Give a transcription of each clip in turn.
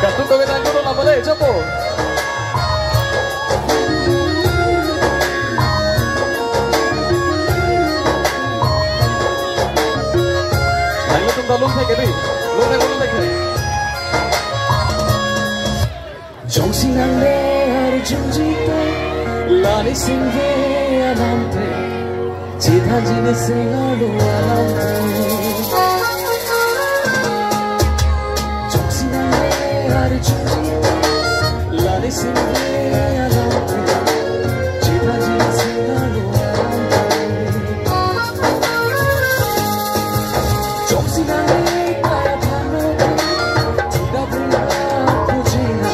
Kartu kawinan dulu lah boleh, coba. Ayo tum dalung thay cái đi, luôn thay cái. Trong sinh năng lê hari jumjite, lani singhe alamte, chitha jine singalu alamte. Trong sinh năng lê hari jumjite, lani singhe alamte, chitha jine singalu alamte. Trong sinh năng lê kaya phanote, tida bula pujina.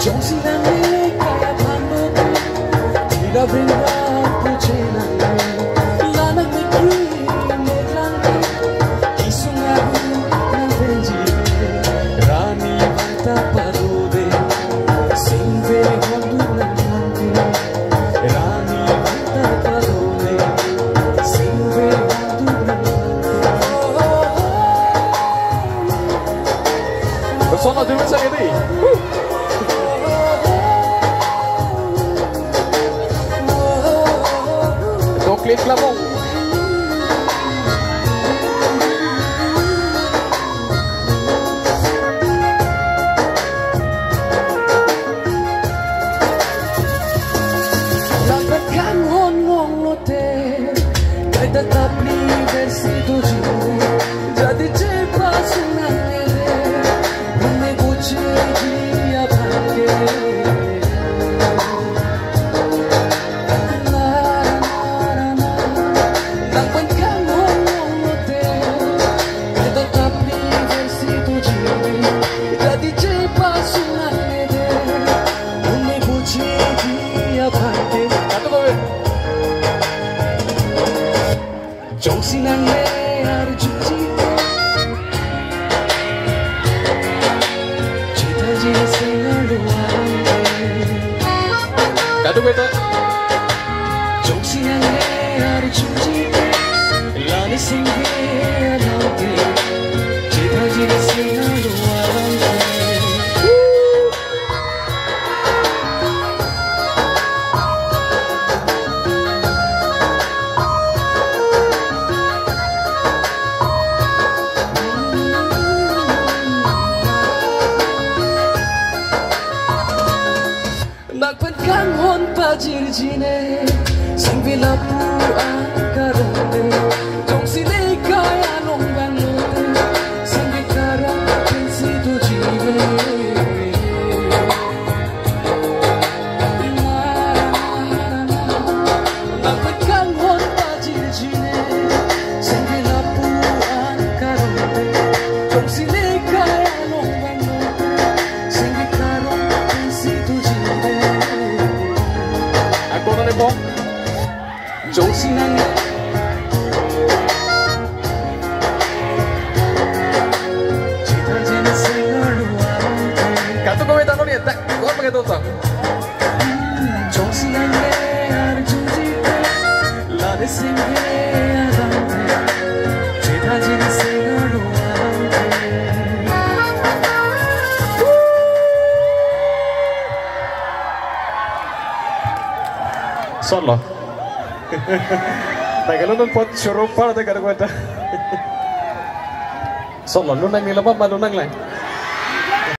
Trong sinh năng lê kaya phanote, tida bula pujina. Lanang mikri meglangke, isungahu nang benji. Rani vanta parude, singve hondu nangke. Rani vanta parude, singve hondu nangke. Bersama dengan saya ini. Klik labong. Dapat kan ngomong lote, kay tetap di versi tujuh. Jadi cepat senang ele, meneguci dia pakai. Trong sinh năng lê hari jumjite, chitha jine singalu alamte. Kado beto. Trong sinh năng lê hari jumjite, lani singhe alamte, chitha jine singalu alamte. Nakpenkan hon pajir jine, sing bila puan karonde. Trong sile kaya longan lote, sing bikarang pensi tu jive. Nakpenkan hon pajir jine, sing bila puan karonde. Trong sile kaya longan lote, sing bikarang pensi tu jive. Trong sinh năng lê chitha jine singalu alamte. Kartu kawinan dulu ya, tak. Gua pakai tutup. Trong sinh năng lê hari jumjite, lani singhe alamte, chitha jine singalu alamte. Solo. Tagal nun pot syurup para tagal kwenta. Solo nun nang nilabab malunang lang.